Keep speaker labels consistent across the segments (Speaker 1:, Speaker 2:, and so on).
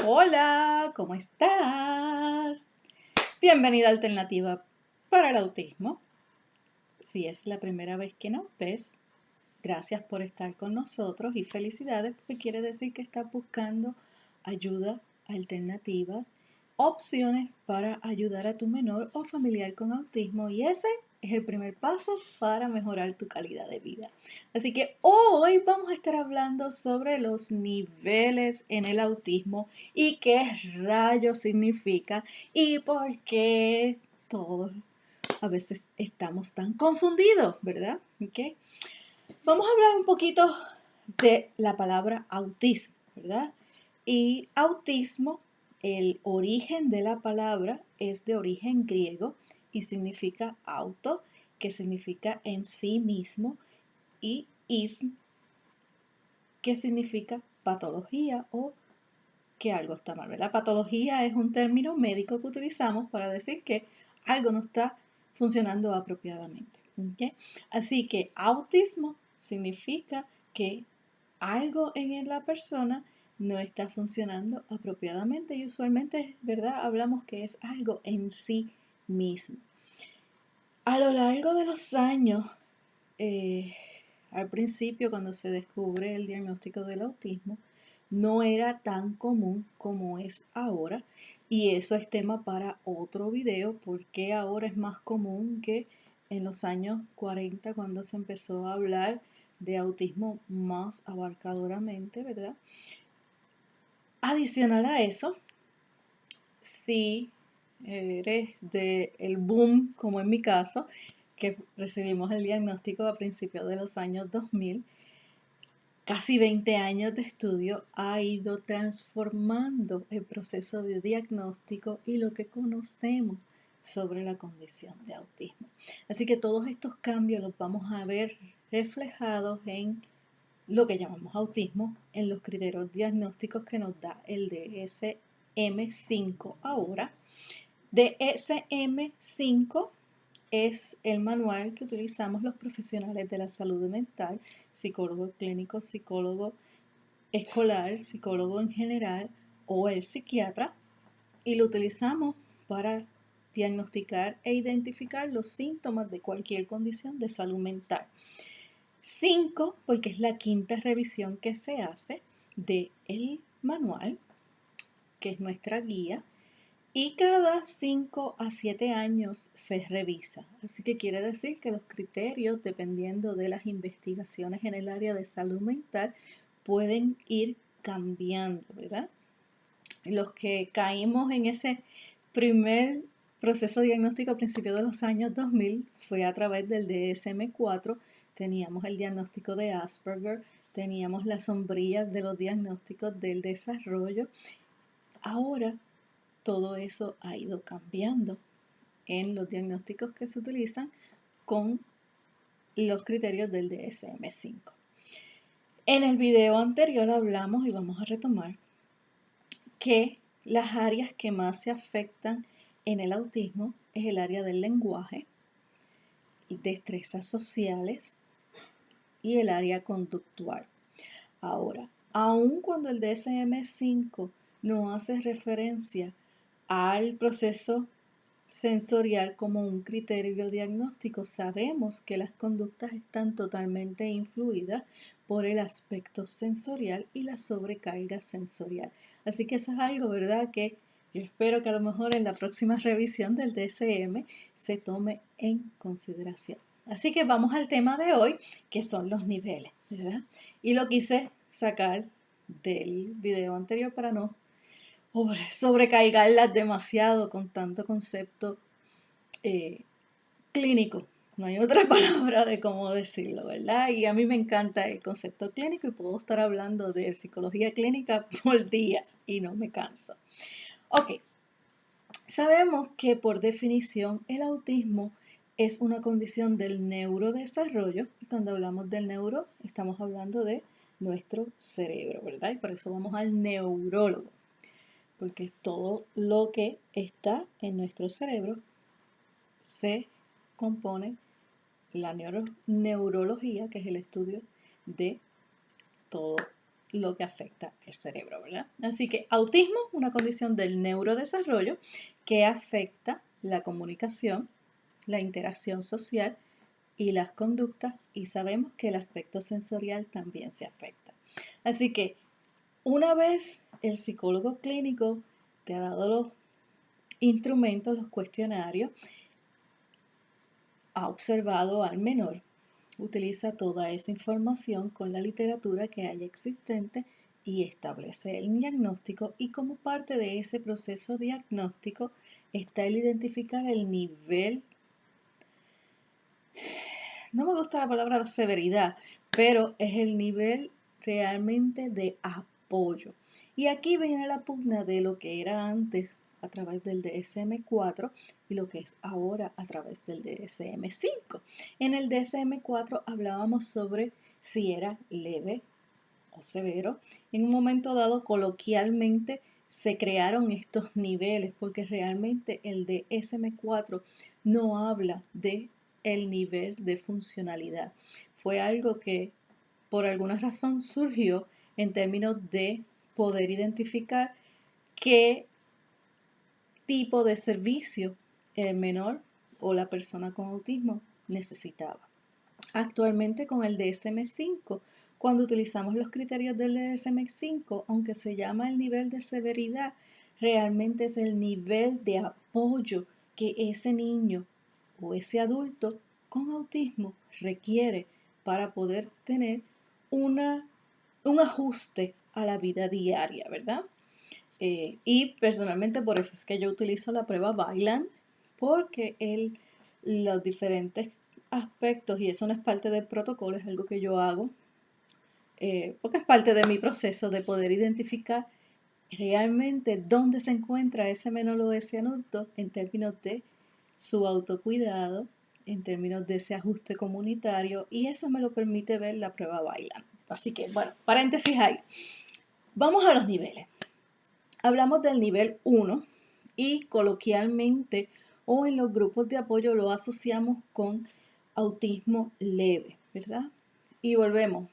Speaker 1: Hola, ¿cómo estás? Bienvenida a Alternativa para el Autismo. Si es la primera vez que nos ves, gracias por estar con nosotros y felicidades porque quiere decir que estás buscando ayuda, alternativas, opciones para ayudar a tu menor o familiar con autismo y ese es el primer paso para mejorar tu calidad de vida. Así que hoy vamos a estar hablando sobre los niveles en el autismo y qué rayos significa y por qué todos a veces estamos tan confundidos, ¿verdad? ¿Okay? Vamos a hablar un poquito de la palabra autismo, ¿verdad? Y autismo, el origen de la palabra es de origen griego y significa auto, que significa en sí mismo, y ism, que significa patología o que algo está mal, ¿verdad? Patología es un término médico que utilizamos para decir que algo no está funcionando apropiadamente. ¿Okay? Así que autismo significa que algo en la persona no está funcionando apropiadamente y usualmente, ¿verdad? Hablamos que es algo en sí mismo. A lo largo de los años, al principio cuando se descubre el diagnóstico del autismo, no era tan común como es ahora y eso es tema para otro video porque ahora es más común que en los años 40 cuando se empezó a hablar de autismo más abarcadoramente, ¿verdad? Adicional a eso, si eres del boom, como en mi caso, que recibimos el diagnóstico a principios de los años 2000, casi 20 años de estudio ha ido transformando el proceso de diagnóstico y lo que conocemos sobre la condición de autismo. Así que todos estos cambios los vamos a ver reflejados en lo que llamamos autismo, en los criterios diagnósticos que nos da el DSM-5 ahora. DSM-5 es el manual que utilizamos los profesionales de la salud mental, psicólogo clínico, psicólogo escolar, psicólogo en general o el psiquiatra, y lo utilizamos para diagnosticar e identificar los síntomas de cualquier condición de salud mental. 5, porque es la quinta revisión que se hace del manual, que es nuestra guía, y cada 5 a 7 años se revisa. Así que quiere decir que los criterios, dependiendo de las investigaciones en el área de salud mental, pueden ir cambiando, ¿verdad? Los que caímos en ese primer proceso diagnóstico a principios de los años 2000 fue a través del DSM-4, teníamos el diagnóstico de Asperger, teníamos las sombrillas de los diagnósticos del desarrollo. Ahora todo eso ha ido cambiando en los diagnósticos que se utilizan con los criterios del DSM-5. En el video anterior hablamos y vamos a retomar que las áreas que más se afectan en el autismo es el área del lenguaje, destrezas sociales y el área conductual. Ahora, aun cuando el DSM-5 no hace referencia al proceso sensorial como un criterio diagnóstico, sabemos que las conductas están totalmente influidas por el aspecto sensorial y la sobrecarga sensorial. Así que eso es algo, ¿verdad?, que yo espero que a lo mejor en la próxima revisión del DSM se tome en consideración. Así que vamos al tema de hoy, que son los niveles, ¿verdad? Y lo quise sacar del video anterior para no sobrecargarlas demasiado con tanto concepto clínico. No hay otra palabra de cómo decirlo, ¿verdad? Y a mí me encanta el concepto clínico y puedo estar hablando de psicología clínica por días y no me canso. Ok, sabemos que por definición el autismo es una condición del neurodesarrollo y cuando hablamos del neuro estamos hablando de nuestro cerebro, ¿verdad? Y por eso vamos al neurólogo, porque todo lo que está en nuestro cerebro se compone la neurología, que es el estudio de todo lo que afecta el cerebro, ¿verdad? Así que autismo, una condición del neurodesarrollo que afecta la comunicación, la interacción social y las conductas, y sabemos que el aspecto sensorial también se afecta. Así que una vez el psicólogo clínico te ha dado los instrumentos, los cuestionarios, ha observado al menor, utiliza toda esa información con la literatura que haya existente y establece el diagnóstico, y como parte de ese proceso diagnóstico está el identificar el nivel, no me gusta la palabra severidad, pero es el nivel realmente de apoyo. Y aquí viene la pugna de lo que era antes a través del DSM-4 y lo que es ahora a través del DSM-5. En el DSM-4 hablábamos sobre si era leve o severo. En un momento dado, coloquialmente, se crearon estos niveles porque realmente el DSM-4 no habla de el nivel de funcionalidad. Fue algo que por alguna razón surgió en términos de poder identificar qué tipo de servicio el menor o la persona con autismo necesitaba. Actualmente con el DSM-5, cuando utilizamos los criterios del DSM-5, aunque se llama el nivel de severidad, realmente es el nivel de apoyo que ese niño o ese adulto con autismo requiere para poder tener un ajuste a la vida diaria, ¿verdad? Y personalmente por eso es que yo utilizo la prueba Vineland, porque los diferentes aspectos, y eso no es parte del protocolo, es algo que yo hago, porque es parte de mi proceso de poder identificar realmente dónde se encuentra ese menor o ese adulto en términos de su autocuidado, en términos de ese ajuste comunitario, y eso me lo permite ver la prueba Vineland. Así que, bueno, paréntesis ahí. Vamos a los niveles. Hablamos del nivel 1 y coloquialmente o en los grupos de apoyo lo asociamos con autismo leve, ¿verdad? Y volvemos.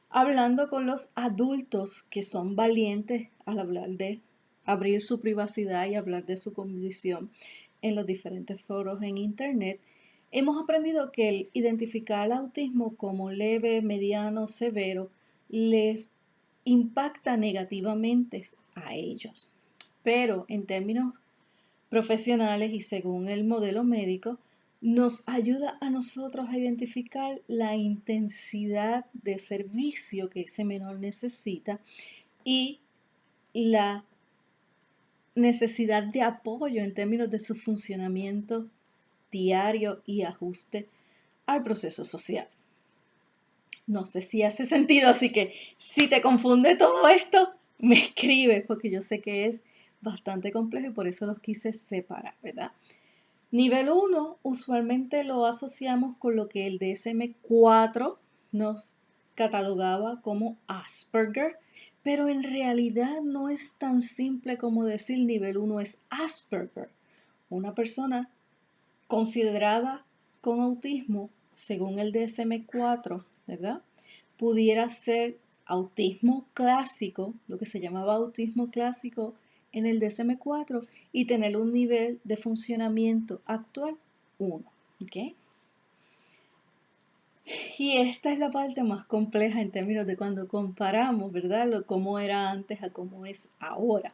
Speaker 1: Hablando con los adultos que son valientes al hablar de abrir su privacidad y hablar de su condición en los diferentes foros en internet, hemos aprendido que el identificar el autismo como leve, mediano, severo les impacta negativamente a ellos. Pero en términos profesionales y según el modelo médico, nos ayuda a nosotros a identificar la intensidad de servicio que ese menor necesita y la necesidad de apoyo en términos de su funcionamiento diario y ajuste al proceso social. No sé si hace sentido, así que si te confunde todo esto, me escribes porque yo sé que es bastante complejo y por eso los quise separar, ¿verdad? Nivel 1 usualmente lo asociamos con lo que el DSM-4 nos catalogaba como Asperger, pero en realidad no es tan simple como decir nivel 1 es Asperger. Una persona considerada con autismo, según el DSM-4, ¿verdad? Pudiera ser autismo clásico, lo que se llamaba autismo clásico en el DSM-4, y tener un nivel de funcionamiento actual 1. ¿Okay? Y esta es la parte más compleja en términos de cuando comparamos, ¿verdad? Cómo era antes a cómo es ahora.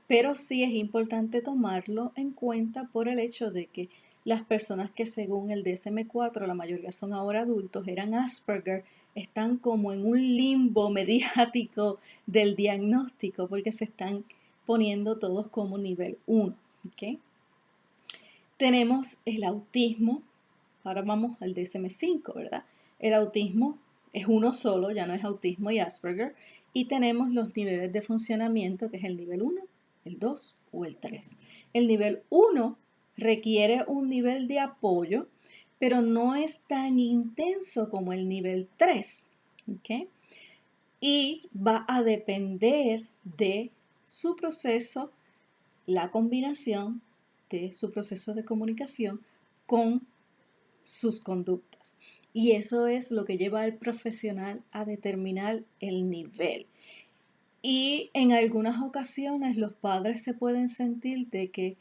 Speaker 1: Pero sí es importante tomarlo en cuenta por el hecho de que las personas que según el DSM-4, la mayoría son ahora adultos, eran Asperger, están como en un limbo mediático del diagnóstico porque se están poniendo todos como nivel 1. ¿Okay? Tenemos el autismo, ahora vamos al DSM-5, ¿verdad? El autismo es uno solo, ya no es autismo y Asperger, y tenemos los niveles de funcionamiento, que es el nivel 1, el 2 o el 3. El nivel 1 requiere un nivel de apoyo, pero no es tan intenso como el nivel 3. ¿Okay? Y va a depender de su proceso, la combinación de su proceso de comunicación con sus conductas. Y eso es lo que lleva al profesional a determinar el nivel. Y en algunas ocasiones los padres se pueden sentir de que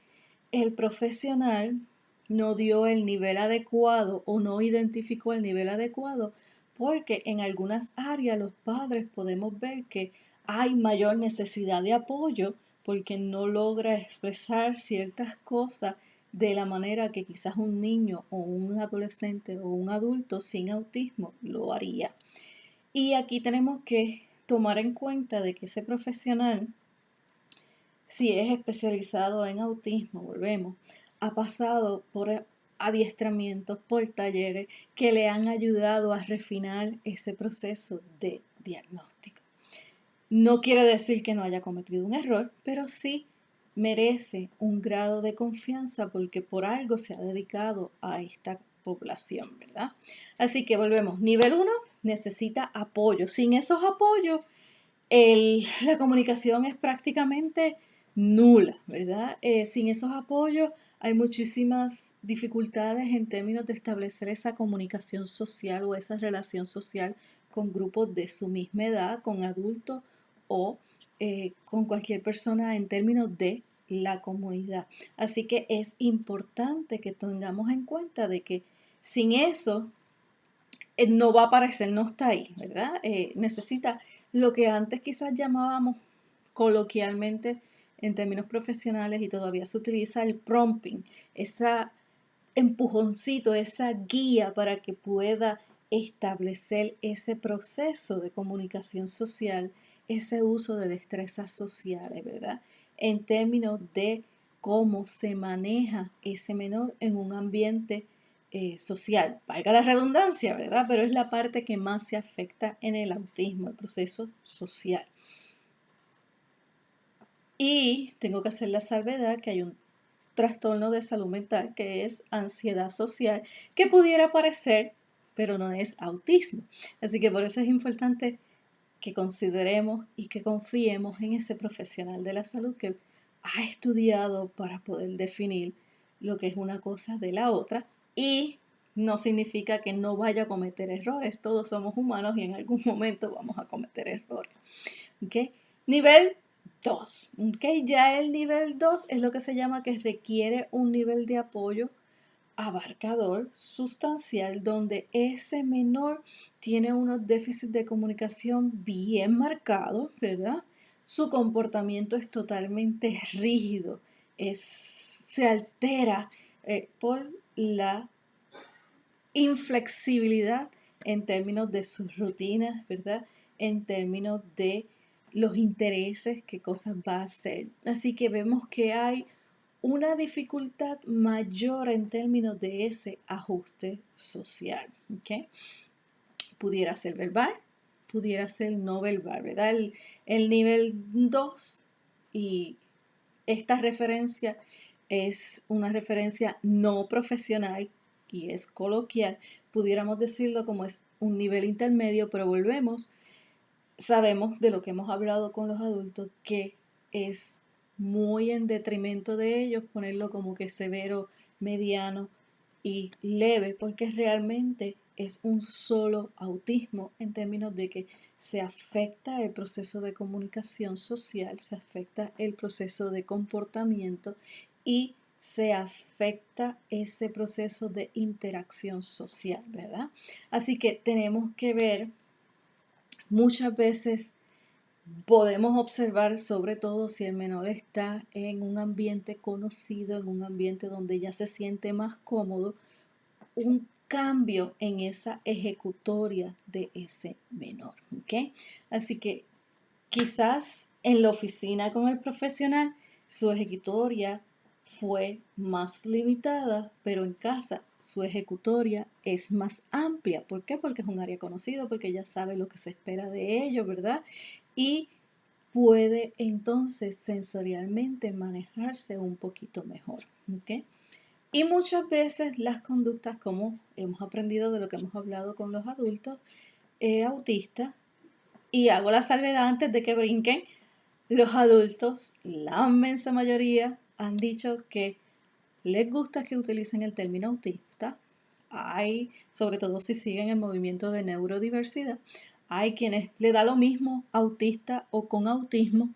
Speaker 1: el profesional no dio el nivel adecuado o no identificó el nivel adecuado, porque en algunas áreas los padres podemos ver que hay mayor necesidad de apoyo porque no logra expresar ciertas cosas de la manera que quizás un niño o un adolescente o un adulto sin autismo lo haría. Y aquí tenemos que tomar en cuenta de que ese profesional, si es especializado en autismo, volvemos, ha pasado por adiestramientos, por talleres que le han ayudado a refinar ese proceso de diagnóstico. No quiere decir que no haya cometido un error, pero sí merece un grado de confianza porque por algo se ha dedicado a esta población, ¿verdad? Así que volvemos. Nivel 1 necesita apoyo. Sin esos apoyos, la comunicación es prácticamente nula, ¿verdad? Sin esos apoyos hay muchísimas dificultades en términos de establecer esa comunicación social o esa relación social con grupos de su misma edad, con adultos o con cualquier persona en términos de la comunidad. Así que es importante que tengamos en cuenta de que sin eso no va a aparecer, no está ahí, ¿verdad? Necesita lo que antes quizás llamábamos coloquialmente en términos profesionales y todavía se utiliza el prompting, ese empujoncito, esa guía para que pueda establecer ese proceso de comunicación social, ese uso de destrezas sociales, ¿verdad? En términos de cómo se maneja ese menor en un ambiente social, valga la redundancia, ¿verdad? Pero es la parte que más se afecta en el autismo, el proceso social. Y tengo que hacer la salvedad que hay un trastorno de salud mental que es ansiedad social, que pudiera aparecer, pero no es autismo. Así que por eso es importante que consideremos y que confiemos en ese profesional de la salud que ha estudiado para poder definir lo que es una cosa de la otra, y no significa que no vaya a cometer errores. Todos somos humanos y en algún momento vamos a cometer errores. ¿Okay? Nivel 2. ¿Okay? Ya el nivel 2 es lo que se llama que requiere un nivel de apoyo abarcador, sustancial, donde ese menor tiene unos déficits de comunicación bien marcados, ¿verdad? Su comportamiento es totalmente rígido, se altera por la inflexibilidad en términos de sus rutinas, ¿verdad? En términos de los intereses, qué cosas va a hacer. Así que vemos que hay una dificultad mayor en términos de ese ajuste social. ¿Okay? Pudiera ser verbal, pudiera ser no verbal, ¿verdad? El nivel 2 y esta referencia es una referencia no profesional y es coloquial. Pudiéramos decirlo como es un nivel intermedio, pero volvemos, sabemos de lo que hemos hablado con los adultos que es muy en detrimento de ellos ponerlo como que severo, mediano y leve, porque realmente es un solo autismo en términos de que se afecta el proceso de comunicación social, se afecta el proceso de comportamiento y se afecta ese proceso de interacción social, ¿verdad? Así que tenemos que ver, muchas veces podemos observar, sobre todo si el menor está en un ambiente conocido, en un ambiente donde ya se siente más cómodo, un cambio en esa ejecutoria de ese menor. ¿Okay? Así que quizás en la oficina con el profesional su ejecutoria fue más limitada, pero en casa su ejecutoria es más amplia. ¿Por qué? Porque es un área conocido, porque ya sabe lo que se espera de ellos, ¿verdad? Y puede entonces sensorialmente manejarse un poquito mejor. ¿Okay? Y muchas veces las conductas, como hemos aprendido de lo que hemos hablado con los adultos autistas, y hago la salvedad antes de que brinquen, los adultos, la inmensa mayoría, han dicho que les gusta que utilicen el término autista, hay, sobre todo si siguen el movimiento de neurodiversidad, hay quienes le da lo mismo autista o con autismo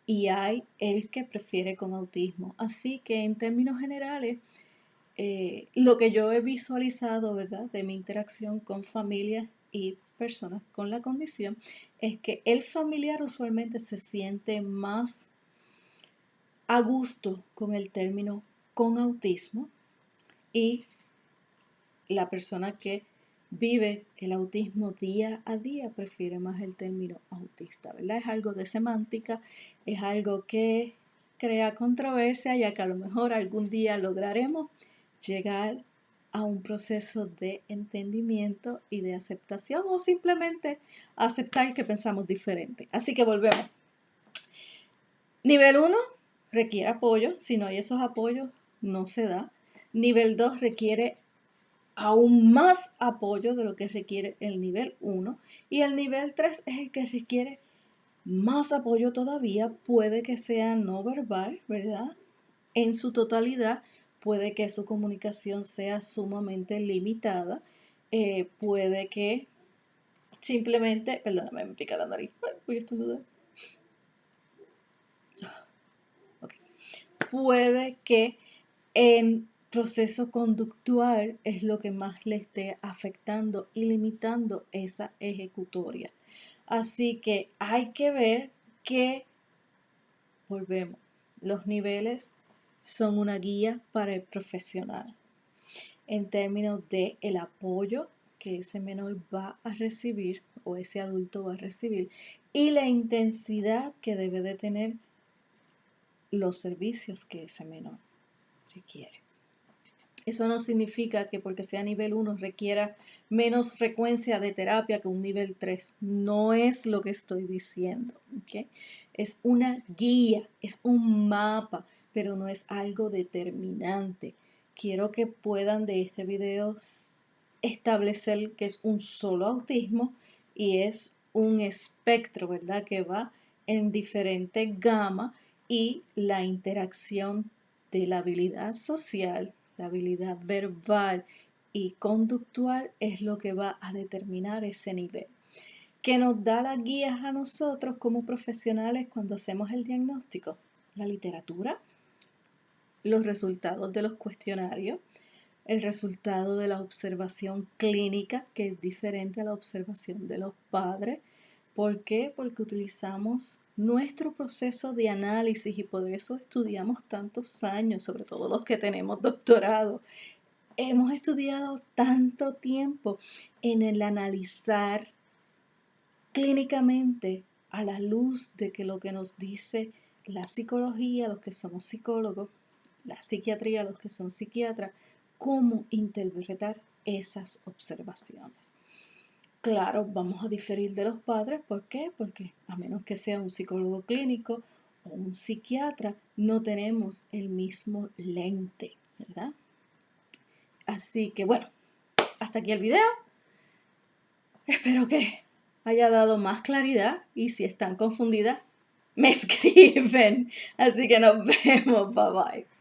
Speaker 1: y hay el que prefiere con autismo. Así que en términos generales, lo que yo he visualizado, ¿verdad?, de mi interacción con familias y personas con la condición, es que el familiar usualmente se siente más a gusto con el término con autismo y la persona que vive el autismo día a día prefiere más el término autista, ¿verdad? Es algo de semántica, es algo que crea controversia, ya que a lo mejor algún día lograremos llegar a un proceso de entendimiento y de aceptación o simplemente aceptar que pensamos diferente. Así que volvemos. Nivel 1 requiere apoyo, si no hay esos apoyos no se da. Nivel 2 requiere aún más apoyo de lo que requiere el nivel 1 y el nivel 3 es el que requiere más apoyo todavía, puede que sea no verbal, ¿verdad? En su totalidad, puede que su comunicación sea sumamente limitada, puede que simplemente, perdóname, me pica la nariz, voy a estornudar. Okay. Puede que en proceso conductual es lo que más le esté afectando y limitando esa ejecutoria. Así que hay que ver que, volvemos, los niveles son una guía para el profesional en términos de el apoyo que ese menor va a recibir o ese adulto va a recibir y la intensidad que debe de tener los servicios que ese menor requiere. Eso no significa que porque sea nivel 1 requiera menos frecuencia de terapia que un nivel 3. No es lo que estoy diciendo. ¿Okay? Es una guía, es un mapa, pero no es algo determinante. Quiero que puedan de este video establecer que es un solo autismo y es un espectro, ¿verdad? Que va en diferentes gamas y la interacción de la habilidad social, la habilidad verbal y conductual es lo que va a determinar ese nivel, que nos da las guías a nosotros como profesionales cuando hacemos el diagnóstico. La literatura, los resultados de los cuestionarios, el resultado de la observación clínica, que es diferente a la observación de los padres. ¿Por qué? Porque utilizamos nuestro proceso de análisis y por eso estudiamos tantos años, sobre todo los que tenemos doctorado. Hemos estudiado tanto tiempo en el analizar clínicamente a la luz de que lo que nos dice la psicología, los que somos psicólogos, la psiquiatría, los que son psiquiatras, cómo interpretar esas observaciones. Claro, vamos a diferir de los padres, ¿por qué? Porque a menos que sea un psicólogo clínico o un psiquiatra, no tenemos el mismo lente, ¿verdad? Así que bueno, hasta aquí el video. Espero que haya dado más claridad y si están confundidas, me escriben. Así que nos vemos, bye bye.